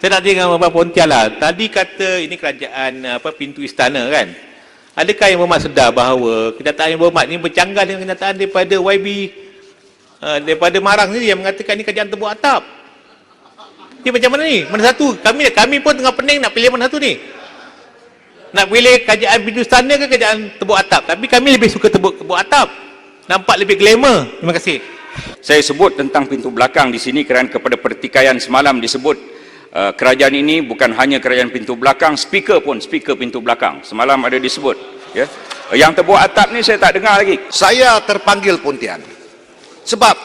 Saya nak dengan Bapak Pontian lah. Tadi kata ini kerajaan pintu istana kan. Adakah yang berhormat sedar bahawa kenyataan yang berhormat ni bercanggah dengan kenyataan daripada YB daripada Marang ni yang mengatakan ni kerajaan tebuk atap. Ni macam mana ni? Mana satu? Kami pun tengah pening nak pilih mana satu ni. Nak pilih kerajaan pintu istana ke kerajaan tebuk atap? Tapi kami lebih suka tebuk atap. Nampak lebih glamour. Terima kasih. Saya sebut tentang pintu belakang di sini kerana kepada pertikaian semalam disebut kerajaan ini bukan hanya kerajaan pintu belakang, speaker pun speaker pintu belakang. Semalam ada disebut. Ya. Yang tebuk atap ni saya tak dengar lagi. Saya terpanggil Pontian sebab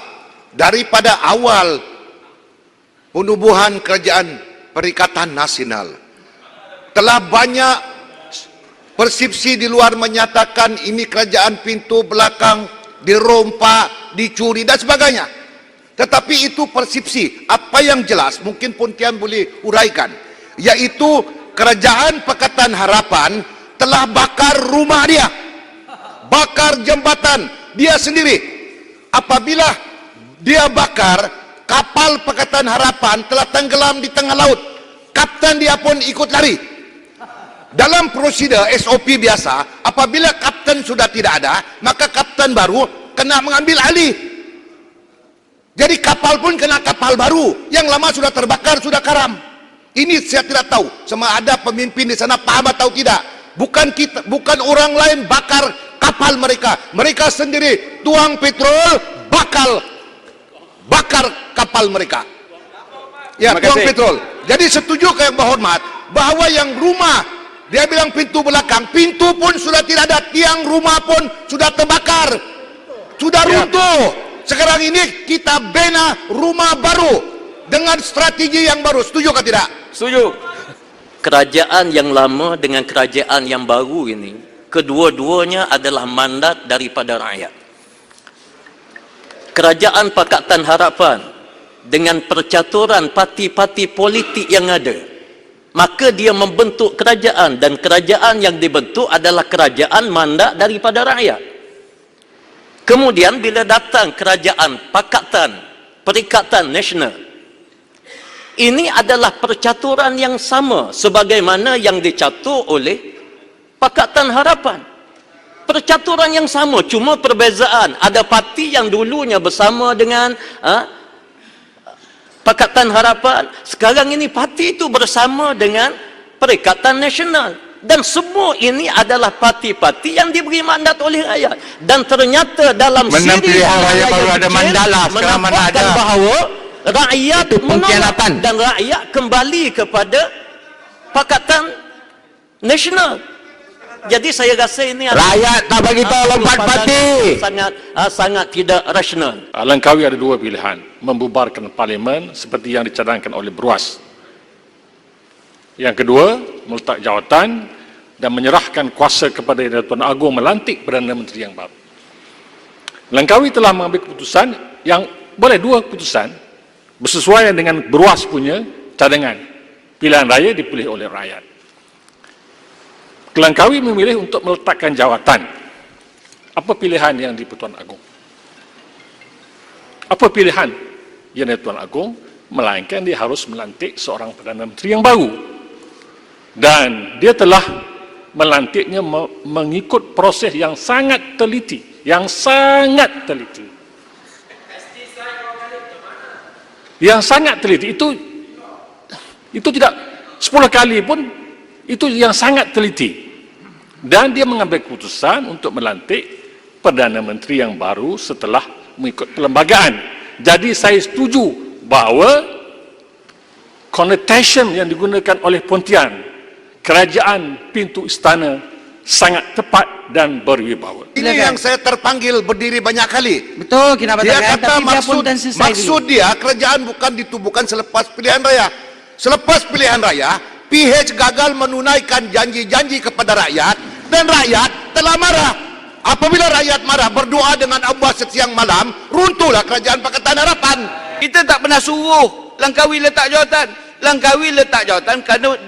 daripada awal penubuhan kerajaan Perikatan Nasional telah banyak persepsi di luar menyatakan ini kerajaan pintu belakang dirompak, dicuri dan sebagainya. Tetapi itu persepsi. Apa yang jelas mungkin Pontian boleh uraikan, yaitu kerajaan Pakatan Harapan telah bakar rumah dia, bakar jambatan dia sendiri. Apabila dia bakar, kapal Pakatan Harapan telah tenggelam di tengah laut. Kapten dia pun ikut lari. Dalam prosedur SOP biasa, apabila kapten sudah tidak ada, maka kapten baru kena mengambil alih. Jadi kapal pun kena kapal baru. Yang lama sudah terbakar, sudah karam. Ini saya tidak tahu sama ada pemimpin di sana paham atau tidak. Bukan orang lain bakar kapal mereka. Mereka sendiri tuang petrol, bakar kapal mereka. Ya, tuang petrol. Jadi setuju ke yang berhormat bahawa yang rumah, dia bilang pintu belakang, pintu pun sudah tidak ada, tiang rumah pun sudah terbakar, sudah runtuh. Sekarang ini kita bina rumah baru dengan strategi yang baru. Setuju ke tidak? Setuju. Kerajaan yang lama dengan kerajaan yang baru ini, kedua-duanya adalah mandat daripada rakyat. Kerajaan Pakatan Harapan dengan percaturan parti-parti politik yang ada, maka dia membentuk kerajaan, dan kerajaan yang dibentuk adalah kerajaan mandat daripada rakyat. Kemudian bila datang kerajaan Pakatan Perikatan Nasional, ini adalah percaturan yang sama sebagaimana yang dicatur oleh Pakatan Harapan. Percaturan yang sama, cuma perbezaan ada parti yang dulunya bersama dengan Pakatan Harapan, sekarang ini parti itu bersama dengan Perikatan Nasional. Dan semua ini adalah parti-parti yang diberi mandat oleh rakyat. Dan ternyata dalam siri raya baru ada mandala, sekarang mana ada bahawa rakyat menolak dan rakyat kembali kepada Pakatan Nasional. Jadi saya rasa ini rakyat tak bagi tahu lompat parti. Sangat tidak rasional. Langkawi ada dua pilihan: membubarkan parlimen seperti yang dicadangkan oleh Bruas. Yang kedua, meletak jawatan dan menyerahkan kuasa kepada Yang Tuan Agong melantik Perdana Menteri yang baru. Langkawi telah mengambil keputusan yang boleh dua keputusan bersesuaian dengan Bruas punya cadangan. Pilihan raya dipilih oleh rakyat. Langkawi memilih untuk meletakkan jawatan. Apa pilihan yang di Pertuan Agong? Apa pilihan yang di Pertuan Agong? Melainkan dia harus melantik seorang Perdana Menteri yang baru. Dan dia telah melantiknya mengikut proses yang sangat teliti. Yang sangat teliti. Yang sangat teliti. Itu tidak 10 kali pun, itu yang sangat teliti. Dan dia mengambil keputusan untuk melantik Perdana Menteri yang baru setelah mengikut perlembagaan. Jadi saya setuju bahawa connotation yang digunakan oleh Pontian, kerajaan pintu istana, sangat tepat dan berwibawa. Ini yang saya terpanggil berdiri banyak kali. Betul, kenapa dia tak kata maksud dia kerajaan bukan ditubuhkan selepas pilihan raya. Selepas pilihan raya, PH gagal menunaikan janji-janji kepada rakyat dan rakyat telah marah. Apabila rakyat marah, berdoa dengan Allah sesiang malam, runtuhlah kerajaan Pakatan Harapan. Kita tak pernah suruh Langkawi letak jawatan. Langkawi letak jawatan kerana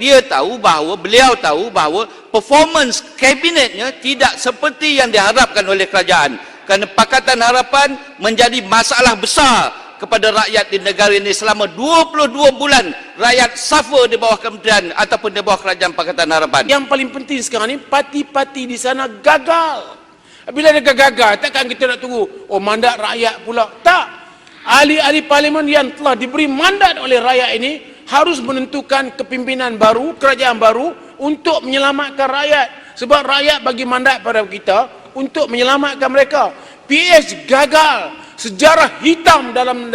beliau tahu bahawa performance kabinetnya tidak seperti yang diharapkan oleh kerajaan. Kerana Pakatan Harapan menjadi masalah besar kepada rakyat di negara ini selama 22 bulan rakyat suffer di bawah kementerian ataupun di bawah kerajaan Pakatan Harapan. Yang paling penting sekarang ni, parti-parti di sana gagal. Bila dia gagal, takkan kita nak tunggu, oh mandat rakyat pula. Tak. Ahli-ahli parlimen yang telah diberi mandat oleh rakyat ini harus menentukan kepimpinan baru, kerajaan baru untuk menyelamatkan rakyat. Sebab rakyat bagi mandat pada kita untuk menyelamatkan mereka. PH gagal. Sejarah hitam dalam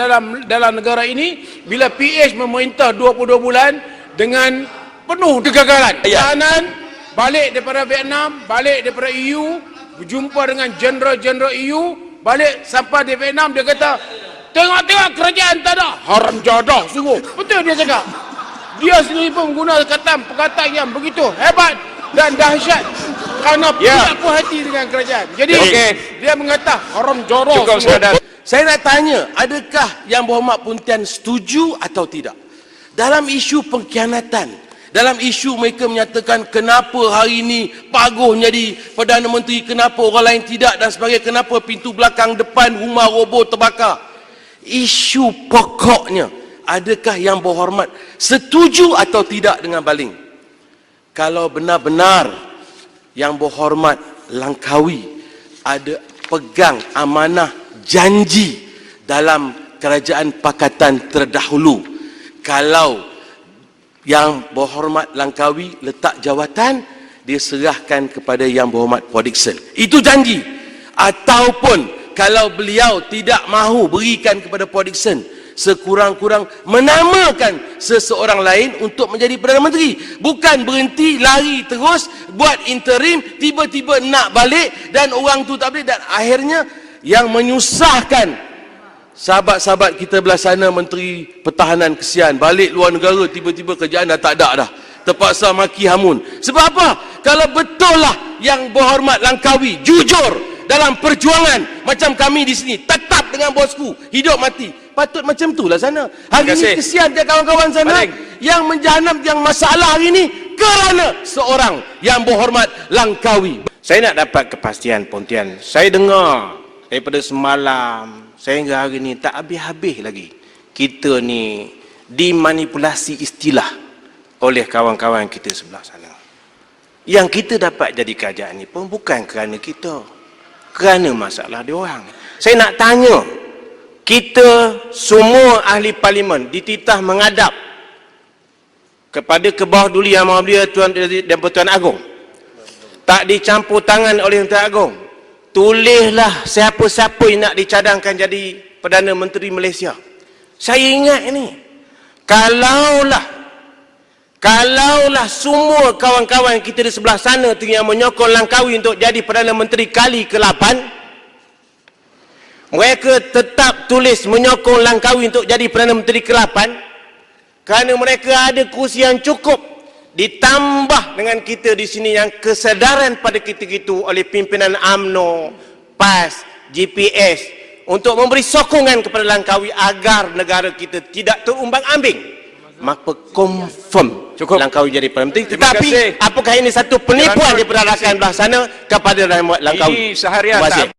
negara ini bila PH memerintah 22 bulan dengan penuh kegagalan. Kanan balik daripada Vietnam, balik daripada EU, berjumpa dengan jeneral-jeneral EU, balik sampai di Vietnam, dia kata, tengok-tengok kerajaan tak ada. Haram jadah sungguh. Betul dia cakap. Dia sendiri pun menggunakan perkataan yang begitu hebat dan dahsyat kerana tidak puas hati dengan kerajaan. Jadi dia mengata haram jadah. Cukup sekadar. Saya nak tanya, adakah Yang Berhormat Pontian setuju atau tidak dalam isu pengkhianatan, dalam isu mereka menyatakan kenapa hari ini Pak Agong jadi Perdana Menteri, kenapa orang lain tidak dan sebagainya, kenapa pintu belakang depan rumah roboh terbakar. Isu pokoknya, adakah Yang Berhormat setuju atau tidak dengan baling? Kalau benar-benar Yang Berhormat Langkawi ada pegang amanah janji dalam kerajaan pakatan terdahulu, kalau Yang Berhormat Langkawi letak jawatan, dia serahkan kepada Yang Berhormat Paul Dickson. Itu janji. Ataupun kalau beliau tidak mahu berikan kepada Paul Dickson, sekurang-kurang menamakan seseorang lain untuk menjadi Perdana Menteri. Bukan berhenti lari terus buat interim, tiba-tiba nak balik dan orang tu tak boleh, dan akhirnya yang menyusahkan sahabat-sahabat kita belah sana, Menteri Pertahanan kesian, balik luar negara tiba-tiba kerjaan dah tak ada dah, terpaksa maki hamun. Sebab apa? Kalau betul lah Yang Berhormat Langkawi jujur dalam perjuangan macam kami di sini, tetap dengan bosku, hidup mati, patut macam itulah sana. Hari ini kesian dia kawan-kawan sana yang menjahanam, yang masalah hari ini kerana seorang Yang Berhormat Langkawi. Saya nak dapat kepastian Pontian. Saya dengar daripada semalam sehingga hari ni tak habis-habis lagi kita ni dimanipulasi istilah oleh kawan-kawan kita sebelah sana. Yang kita dapat jadi kerajaan ni pun bukan kerana kita, kerana masalah dia orang. Saya nak tanya, kita semua ahli parlimen dititah menghadap kepada ke bawah duli Yang Maha Mulia Tuan dan Pertuan Agong, tak dicampur tangan oleh Tuan Agong. Tulislah siapa-siapa yang nak dicadangkan jadi Perdana Menteri Malaysia. Saya ingat ini, kalaulah semua kawan-kawan kita di sebelah sana tu yang menyokong Langkawi untuk jadi Perdana Menteri kali ke-8, mereka tetap tulis menyokong Langkawi untuk jadi Perdana Menteri ke-8 kerana mereka ada kursi yang cukup, ditambah dengan kita di sini yang kesedaran pada kita itu oleh pimpinan UMNO, PAS, GPS untuk memberi sokongan kepada Langkawi agar negara kita tidak terumbang-ambing, maka confirm Langkawi jadi Perdana Menteri. Tetapi apakah ini satu penipuan daripada rakyat belah sana kepada Langkawi? Ini seharian tak